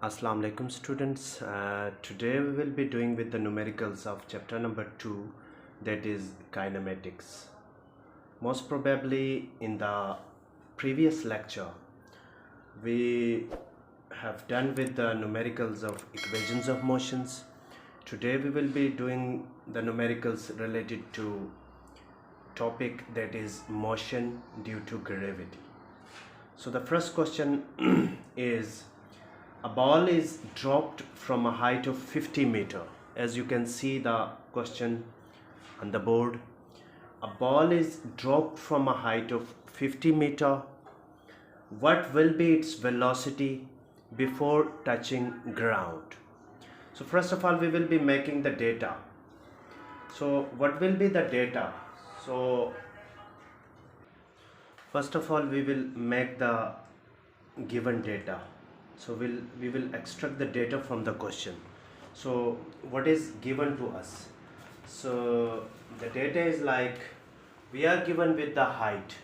Assalamu alaikum students. Today we will be doing with the numericals of chapter number 2, that is kinematics. Most probably in the previous lecture we have done with the numericals of equations of motions. Today we will be doing the numericals related to topic that is motion due to gravity. So the first question is, a ball is dropped from a height of 50 meter. As you can see the question on the board, a ball is dropped from a height of 50 meter. What will be its velocity before touching ground? So first of all we will be making the data. So what will be the data? So first of all we will make the given data. So we will extract the data from the question. So what is given to us? So the data is like, we are given with the height.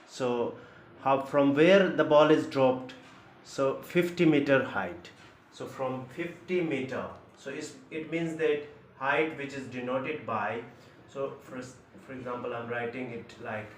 So how, from where the ball is dropped? So 50 meter height. So from 50 meter, so it means that height which is denoted by, so for example I'm writing it like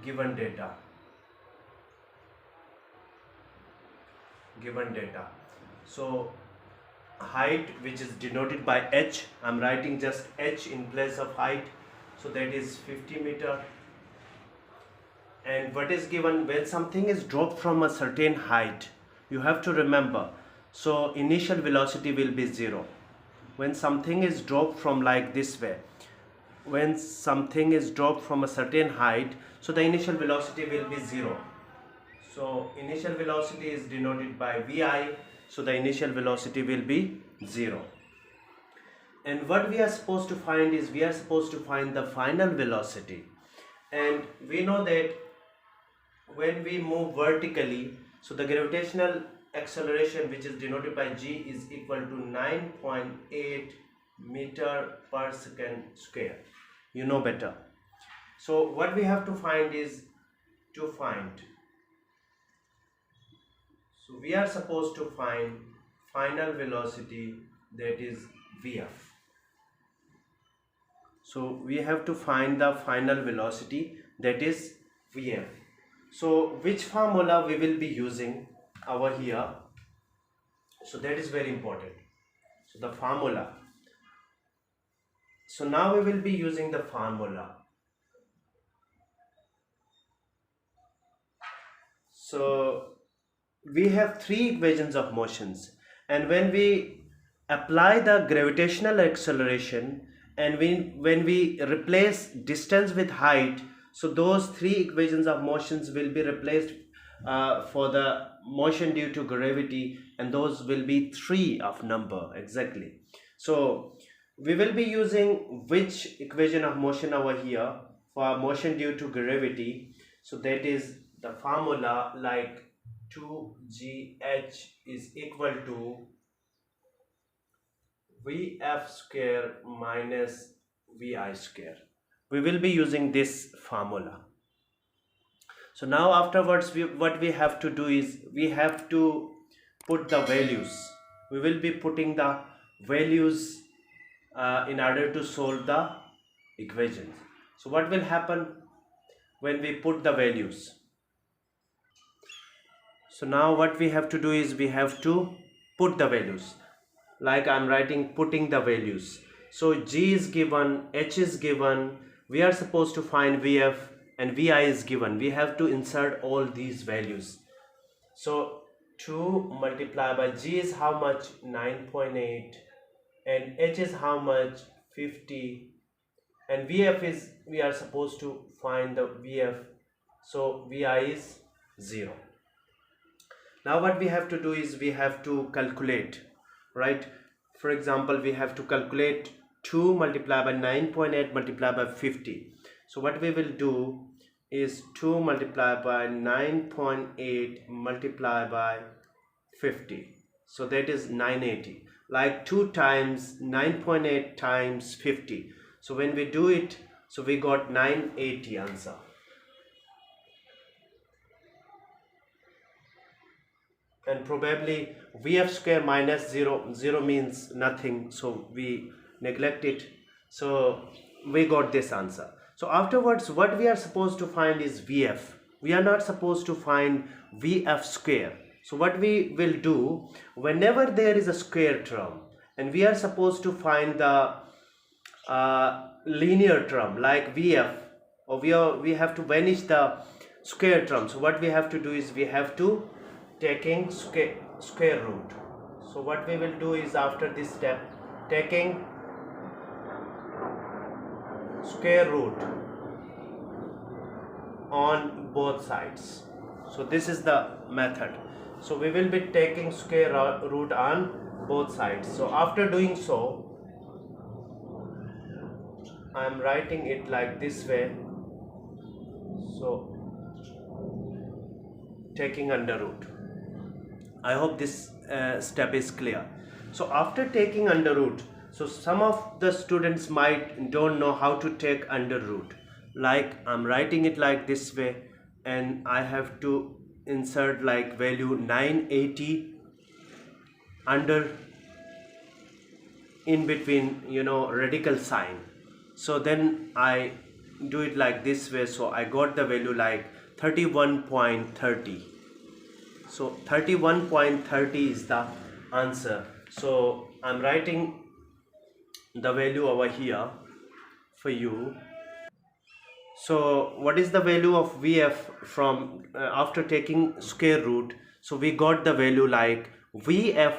given data. So height which is denoted by h, I'm writing just h in place of height, so that is 50 meter. And what is given when something is dropped from a certain height, you have to remember, so initial velocity will be 0. When something is dropped from like this way, when something is dropped from a certain height, so the initial velocity will be 0. So initial velocity is denoted by vi, so the initial velocity will be 0. And what we are supposed to find is, we are supposed to find the final velocity. And we know that when we move vertically, so the gravitational acceleration which is denoted by g is equal to 9.8 meter per second square. You know better. So what we have to find is, so we are supposed to find final velocity, that is Vf. So we have to find the final velocity, that is Vf. So which formula we will be using over here? So that is very important. So the formula. So now we will be using the formula. So we have three equations of motions, and when we apply the gravitational acceleration and when we replace distance with height, so those three equations of motions will be replaced for the motion due to gravity, and those will be 3 of number exactly. So we will be using which equation of motion over here for motion due to gravity? So that is the formula like 2gh is equal to vf square minus vi square. We will be using this formula. So now afterwards what we have to do is, we have to put the values. We will be putting the values in order to solve the equations. So what will happen when we put the values? So now what we have to do is, we have to put the values. Like I'm writing putting the values. So g is given, h is given, we are supposed to find vf, and vi is given. We have to insert all these values. So 2 multiplied by g is how much? 9.8, and h is how much? 50, and vf is, we are supposed to find the vf, so vi is 0. Now what we have to do is, we have to calculate, right? For example, we have to calculate 2 multiplied by 9.8 multiplied by 50. So what we will do is 2 multiplied by 9.8 multiplied by 50. So that is 980. Like 2 times 9.8 times 50. So when we do it, so we got 980 answer. And probably Vf square minus 0, 0 means nothing, so we neglect it. So we got this answer. So afterwards, what we are supposed to find is Vf. We are not supposed to find Vf square. So what we will do, whenever there is a square term and we are supposed to find the linear term like Vf, or we have to vanish the square term. So what we have to do is we have to taking square root. So what we will do is, after this step, taking square root on both sides. So this is the method. So we will be taking square root on both sides. So after doing so, I am writing it like this way. So taking under root. I hope this step is clear. So after taking under root, so some of the students might don't know how to take under root. Like I'm writing it like this way, and I have to insert like value 980 under in between, radical sign. So then I do it like this way. So I got the value like 31.30. So 31.30 is the answer. So I'm writing the value over here for you. So what is the value of Vf from after taking square root? So we got the value like Vf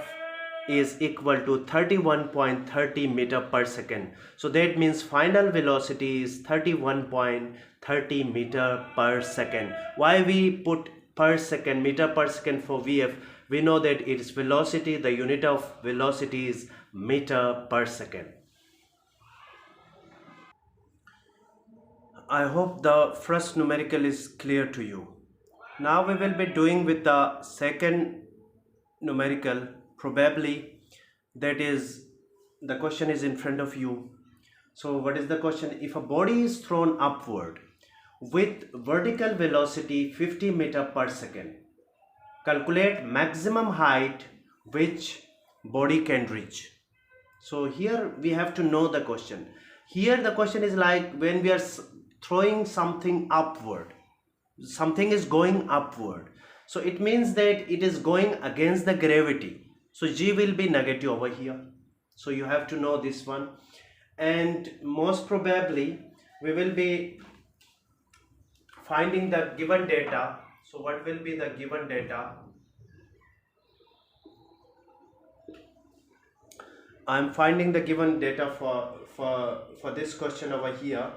is equal to 31.30 meter per second. So that means final velocity is 31.30 meter per second. Why we put per second, meter per second for Vf? We know that its velocity, the unit of velocity is meter per second. I hope the first numerical is clear to you. Now we will be doing with the second numerical. Probably that is, the question is in front of you. So what is the question? If a body is thrown upward with vertical velocity 50 meter per second, calculate maximum height which body can reach. So here we have to know the question. Here the question is like, when we are throwing something upward, something is going upward, so it means that it is going against the gravity. So G will be negative over here. So you have to know this one. And most probably we will be finding the given data. So what will be the given data? I'm finding the given data for this question over here.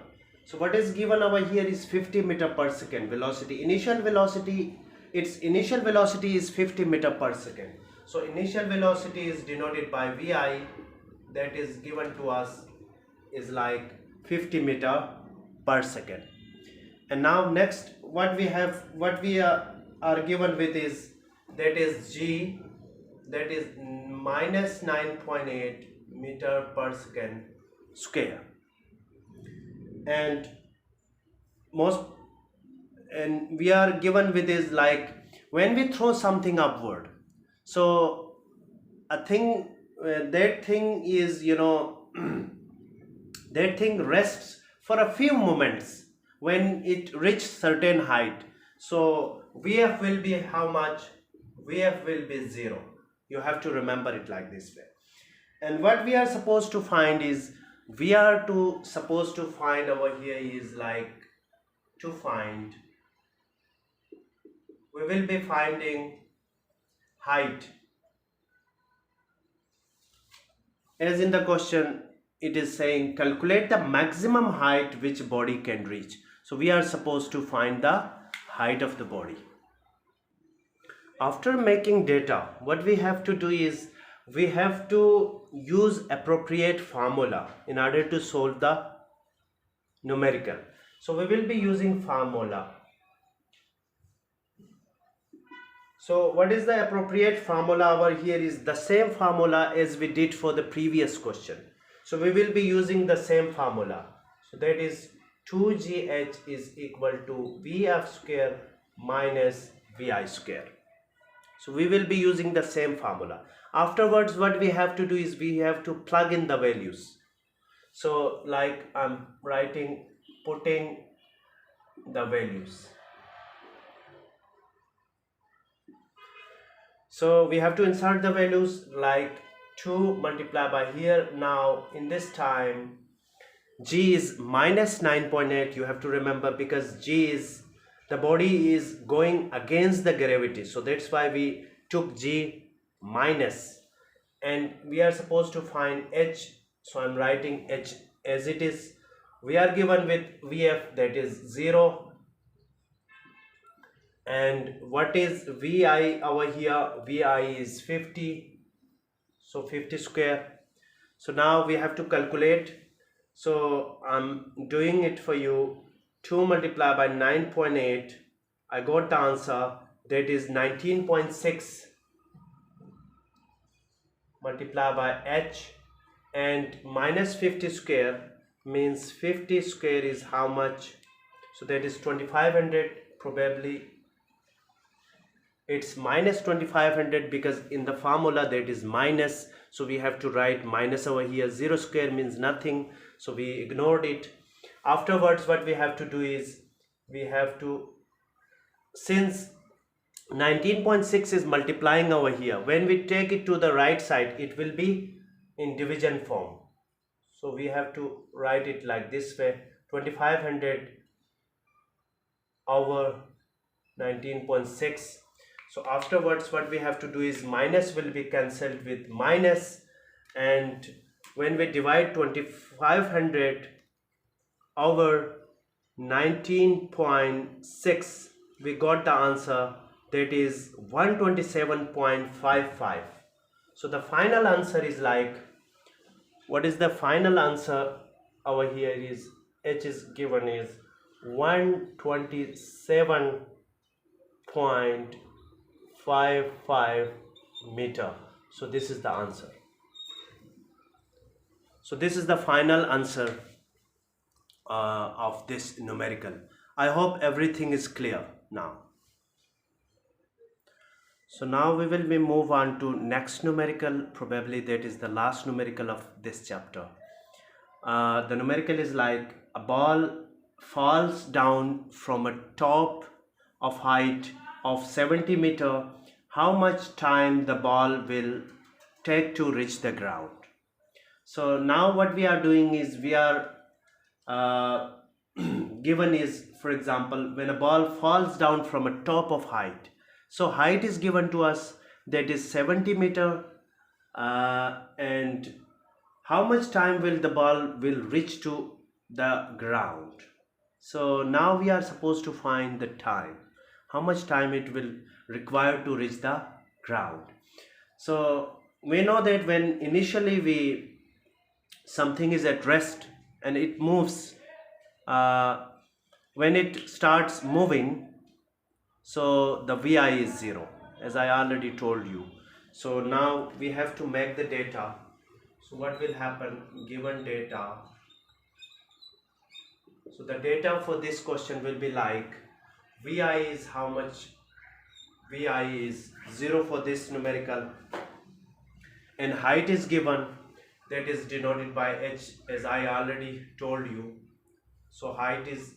So what is given over here is 50 meter per second velocity. Initial velocity, its initial velocity is 50 meter per second. So initial velocity is denoted by Vi, that is given to us is like 50 meter per second. And now next what we are given with is, that is G, that is minus 9.8 meter per second square. And we are given with is like, when we throw something upward, so a thing, that thing is, that thing rests for a few moments when it reaches certain height. So Vf will be how much? Vf will be 0. You have to remember it like this way. And what we are supposed to find is, we are supposed to find over here is like, to find, we will be finding height. As in the question, it is saying calculate the maximum height which body can reach. So we are supposed to find the height of the body. After making data, what we have to do is, we have to use appropriate formula in order to solve the numerical. So we will be using formula. So what is the appropriate formula over here? Is the same formula as we did for the previous question. So we will be using the same formula. So that is 2gh is equal to Vf square minus Vi square. So we will be using the same formula. Afterwards, what we have to do is we have to plug in the values. So like I'm writing, putting the values. So we have to insert the values like 2 multiplied by here. Now in this time G is minus 9.8. You have to remember, because G is, the body is going against the gravity, so that's why we took G minus, and we are supposed to find H. So I'm writing H as it is. We are given with VF, that is 0, and what is VI over here? VI is 50, so 50 square. So now we have to calculate. So I'm doing it for you. 2 multiplied by 9.8, I got the answer, that is 19.6 multiplied by H, and minus 50 square means 50 square is how much? So that is 2500. Probably it's minus 2500 because in the formula that is minus, so we have to write minus over here. 0 square means nothing, so we ignored it. Afterwards, what we have to do is we have to, since 19.6 is multiplying over here, when we take it to the right side it will be in division form, so we have to write it like this way: 2500 over 19.6. So afterwards what we have to do is minus will be cancelled with minus, and when we divide 2500 over 19.6, we got the answer, that is 127.55. So the final answer is like, what is the final answer over here is, H is given is 127.55 meter. So this is the answer. So this is the final answer of this numerical. I hope everything is clear now. So now we will be move on to next numerical. Probably that is the last numerical of this chapter. The numerical is like, a ball falls down from a top of height of 70 meter. How much time the ball will take to reach the ground? So now what we are doing is we are given is, for example, when a ball falls down from a top of height, so height is given to us, that is 70 meter, and how much time will the ball will reach to the ground? So now we are supposed to find the time, how much time it will require to reach the ground. So we know that when initially something is at rest and it moves, when it starts moving, so the VI is 0, as I already told you. So now we have to make the data. So what will happen, given data, so the data for this question will be like, VI is how much? VI is 0 for this numerical, and height is given, that is denoted by H, as I already told you. So height is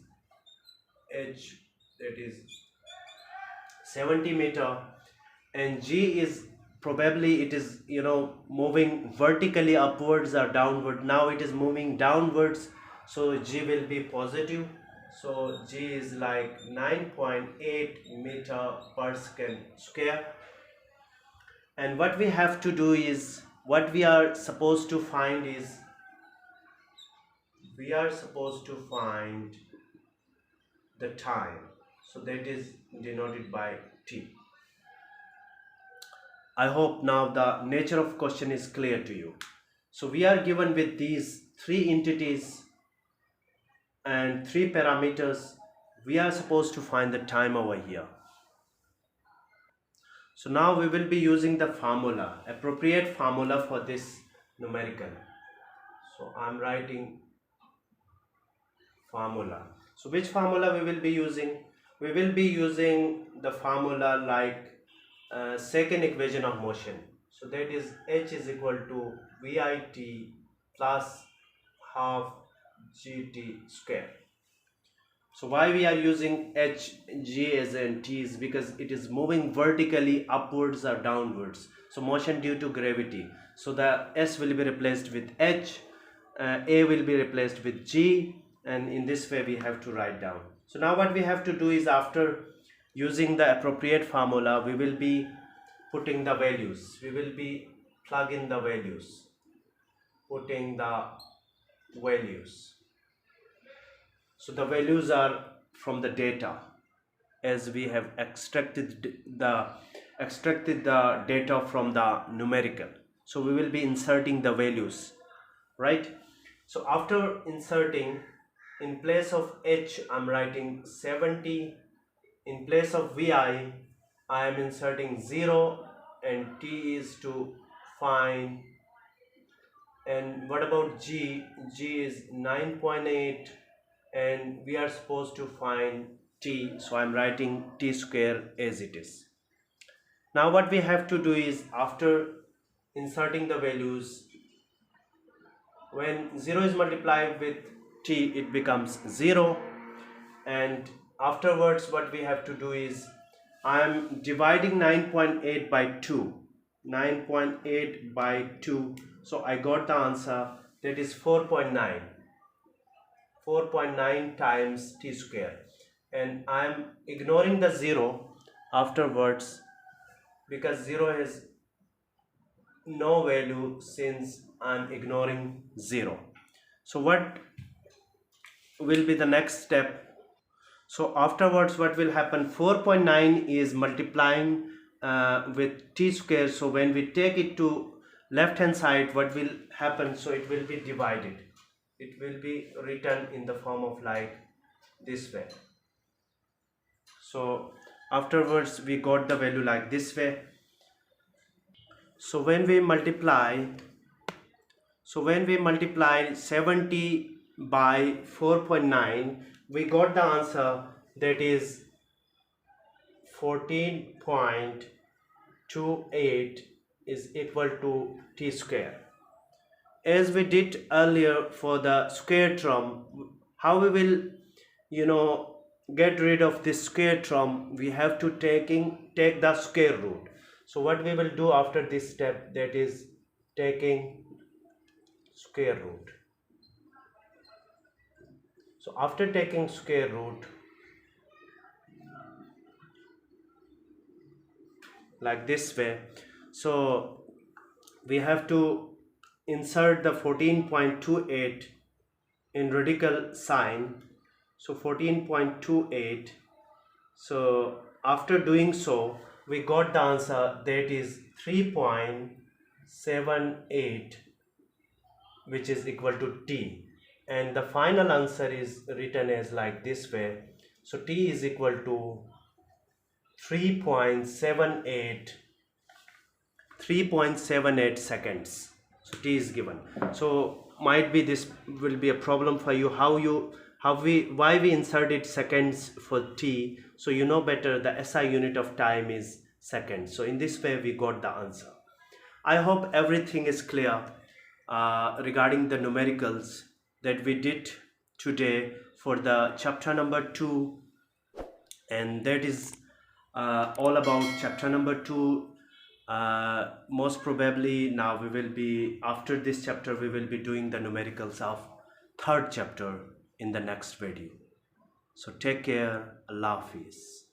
H, that is 70 meter, and G is, probably it is, moving vertically upwards or downward. Now it is moving downwards, so G will be positive. So G is like 9.8 meter per second square. And what we have to do is, what we are supposed to find is, we are supposed to find the time, so that is denoted by T. I hope now the nature of question is clear to you. So we are given with these three entities and three parameters. We are supposed to find the time over here. So now we will be using the formula, appropriate formula for this numerical. So I'm writing formula. So which formula we will be using? We will be using the formula like second equation of motion. So that is h is equal to vit plus half gt square. So why we are using h, g as and t is because it is moving vertically upwards or downwards. So motion due to gravity. So the s will be replaced with h, a will be replaced with g, and in this way we have to write down. So now what we have to do is, after using the appropriate formula, we will be putting the values. We will be plugging the values, putting the values. So the values are from the data, as we have extracted the data from the numerical. So we will be inserting the values, right? So after inserting, in place of h I'm writing 70, in place of vi I am inserting 0, and t is to find. And what about g? G is 9.8, and we are supposed to find t, so I'm writing t square as it is. Now what we have to do is, after inserting the values, when 0 is multiplied with t, it becomes 0, and afterwards what we have to do is, I am dividing 9.8 by 2, 9.8 by 2, so I got the answer, that is 4.9. 4.9 times t square, and I am ignoring the 0 afterwards because 0 has no value since I am ignoring 0. So what will be the next step? So afterwards what will happen, 4.9 is multiplying with t square, so when we take it to left hand side, what will happen, so it will be divided, it will be written in the form of like this way. So afterwards we got the value like this way. So when we multiply 70 by 4.9, we got the answer, that is 14.28 is equal to t square. As we did earlier for the square term, how we will get rid of this square term? We have to take the square root. So what we will do after this step, that is taking square root. So after taking square root like this way, so we have to insert the 14.28 in radical sign. So 14.28. So after doing so, we got the answer, that is 3.78, which is equal to t, and the final answer is written as like this way. So t is equal to 3.78 seconds. So t is given. So might be this will be a problem for you, why we inserted seconds for t. So you know better, the SI unit of time is seconds. So in this way we got the answer. I hope everything is clear regarding the numericals that we did today for the chapter number 2, and that is all about chapter number 2. Most probably now we will be, after this chapter we will be doing the numericals of third chapter in the next video. So take care. Allah Hafiz.